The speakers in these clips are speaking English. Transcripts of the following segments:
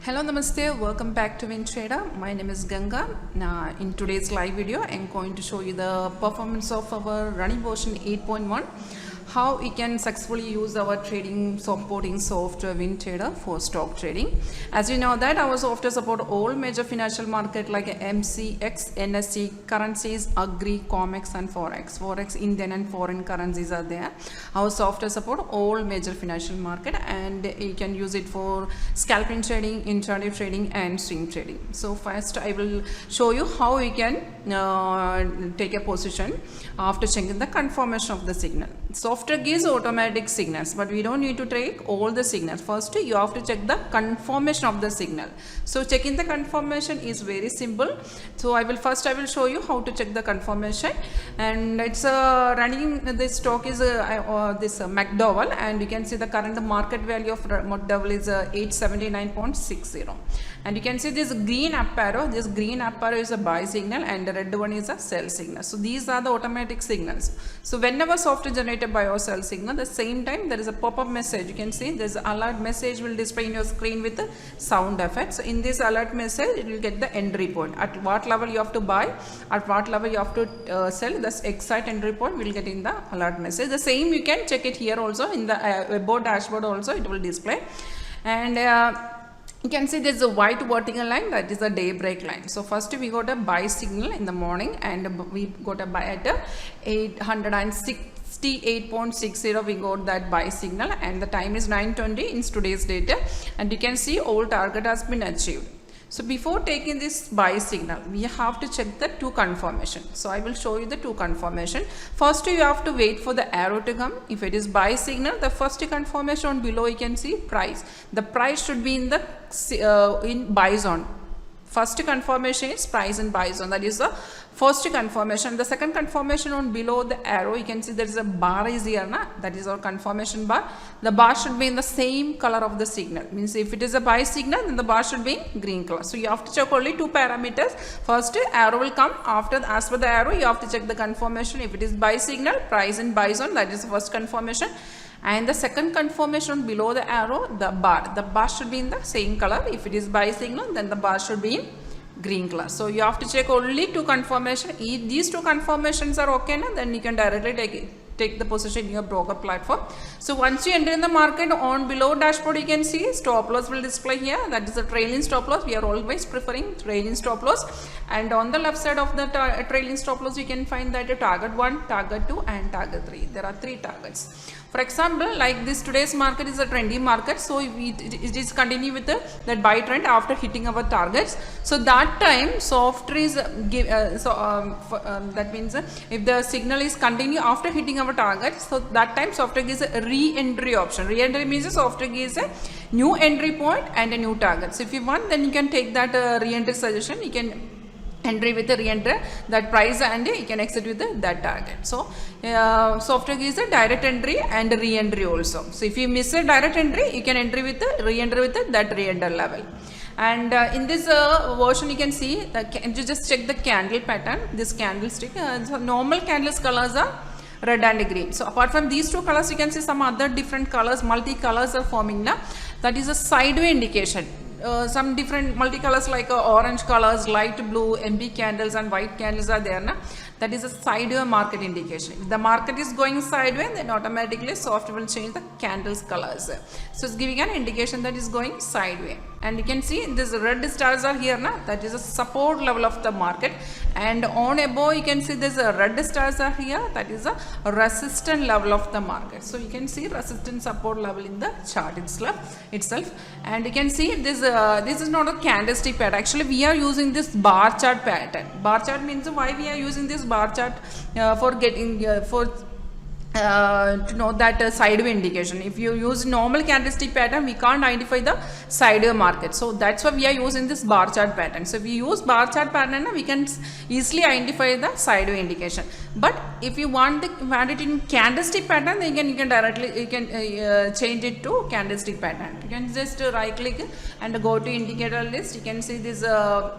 Hello, Namaste. Welcome back to WinTrader. My name is Ganga. In today's live video, I'm going to show you the performance of our running version 8.1. How we can successfully use our trading supporting software WinTrader for stock trading. As you know that our software support all major financial market like MCX, NSE currencies, Agri, COMEX and FOREX. FOREX, Indian and foreign currencies are there. Our software support all major financial market and you can use it for scalping trading, intraday trading and swing trading. So first I will show you how we can take a position after checking the confirmation of the signal. Software gives automatic signals, but we don't need to take all the signals. First, you have to check the confirmation of the signal. So checking the confirmation is very simple. So I will show you how to check the confirmation, and it's running. This stock is this McDowell, and you can see the current market value of McDowell is 879.60, and you can see this green up arrow. This green up arrow is a buy signal, and the red one is a sell signal. So these are the automatic signals. So whenever software generated buy or sell signal, the same time there is a pop-up message. You can see there's alert message will display in your screen with the sound effects. So in this alert message, it will get the entry point. At what level you have to buy, at what level you have to sell. This exact entry point will get in the alert message. The same you can check it here also in the about dashboard also it will display. And you can see there's a white vertical line, that is the daybreak line. So first we got a buy signal in the morning, and we got a buy at 868.60. we got that buy signal, and the time is 9:20 in today's data, and you can see all target has been achieved. So before taking this buy signal, we have to check the two confirmation. So I will show you the two confirmation. First, you have to wait for the arrow to come. If it is buy signal, the first confirmation on below you can see price. The price should be in the in buy zone. First confirmation is price in buy zone. That is the first confirmation. The second confirmation on below the arrow, you can see there is a bar is here. That is our confirmation bar. The bar should be in the same color of the signal. Means if it is a buy signal, then the bar should be in green color. So you have to check only two parameters. First, arrow will come. After, as per the arrow, you have to check the confirmation. If it is buy signal, price in buy zone, that is the first confirmation. And the second confirmation below the arrow, the bar should be in the same color. If it is buy signal, then the bar should be in green color. So you have to check only two confirmation. If these two confirmations are okay, then you can directly take the position in your broker platform. So once you enter in the market, on below dashboard you can see stop loss will display here. That is a trailing stop loss. We are always preferring trailing stop loss. And on the left side of the trailing stop loss, you can find that target 1, target 2 and target 3. There are 3 targets. For example, like this today's market is a trendy market, so it is continue with that buy trend after hitting our targets. So that time software is that means if the signal is continue after hitting our target, so that time software gives a re-entry option. Re-entry means the software gives a new entry point and a new target. So if you want, then you can take that re-entry suggestion. You can entry with the re-enter that price and you can exit with that target. So software gives a direct entry and re-entry also. So if you miss a direct entry, you can enter with the re-enter with that re-enter level. And in this version, you can see you just check the candle pattern. This candlestick, so normal candles colors are red and green. So apart from these two colors, you can see some other different colors, multi colors are forming now. That is a sideway indication. Some different multicolors like orange colors, light blue, MB candles and white candles are there. That is a sideway market indication. If the market is going sideways, then automatically software will change the candles colors. So it's giving an indication that is going sideways. And you can see this red stars are here. That is a support level of the market. And on above you can see this red stars are here. That is a resistance level of the market. So you can see resistance support level in the chart itself. And you can see this this is not a candlestick pattern. Actually we are using this bar chart pattern. Bar chart means why we are using this bar chart for getting to know that sideway indication. If you use normal candlestick pattern, we can't identify the sideway market. So that's why we are using this bar chart pattern. So if we use bar chart pattern, we can easily identify the sideway indication. But if you want it in candlestick pattern, then you can directly change it to candlestick pattern. You can just right click and go to indicator list. You can see this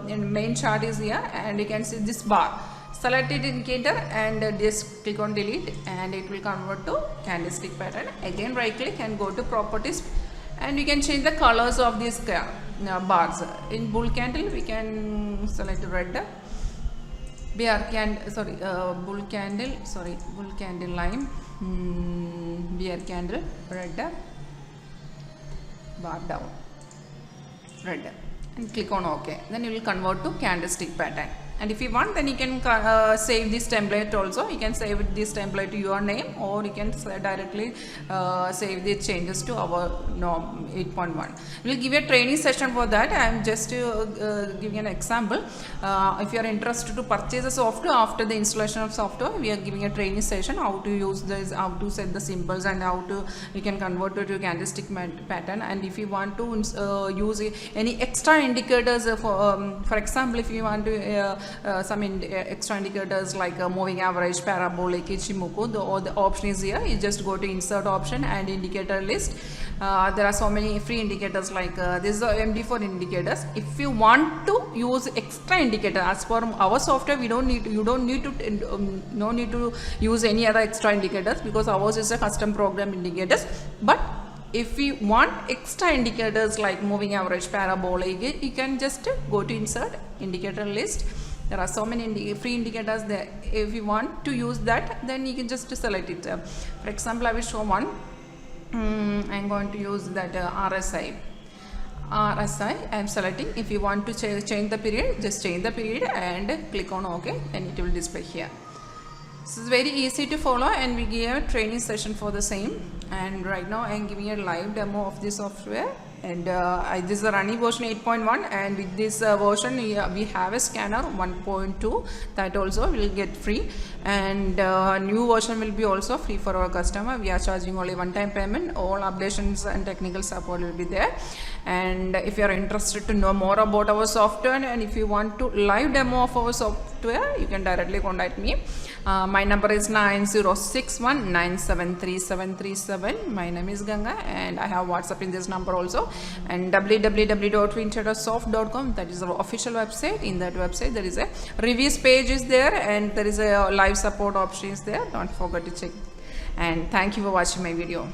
main chart is here, and you can see this bar. Select it indicator and just click on delete, and it will convert to candlestick pattern. Again right click and go to properties and we can change the colors of these bars. In bull candle we can select red, bear candle, bull candle lime, bear candle red, bar down red, and click on OK. Then you will convert to candlestick pattern. And if you want, then you can save this template also. You can save this template to your name, or you can directly save the changes to our 8.1. We will give a training session for that. I am just giving an example. If you are interested to purchase the software, after the installation of software, we are giving a training session how to use this, how to set the symbols, and how to you can convert it to candlestick pattern. And if you want to use any extra indicators, for example, if you want to some extra indicators like moving average, parabolic, Ichimoku, the option is here. You just go to insert option and indicator list. There are so many free indicators like this is the MD4 indicators. If you want to use extra indicator, as for our software, we don't need to, you don't need to no need to use any other extra indicators, because ours is a custom program indicators. But if we want extra indicators like moving average, parabolic, you can just go to insert indicator list. There are so many free indicators there. If you want to use that, then you can just select it. For example, I will show one. I'm going to use that RSI. I am selecting. If you want to change the period, just change the period and click on OK, and it will display here. This is very easy to follow, and we give a training session for the same. And right now I am giving a live demo of this software. And this is the running version 8.1, and with this version we have a scanner 1.2 that also will get free, and new version will be also free for our customer. We are charging only one-time payment. All updations and technical support will be there. And if you are interested to know more about our software, and if you want to live demo of our software, you can directly contact me. My number is 9061973737. My name is Ganga, and I have WhatsApp in this number also. And www.wintradersoft.com, that is our official website. In that website there is a reviews page is there, and there is a live support option is there. Don't forget to check. And thank you for watching my video.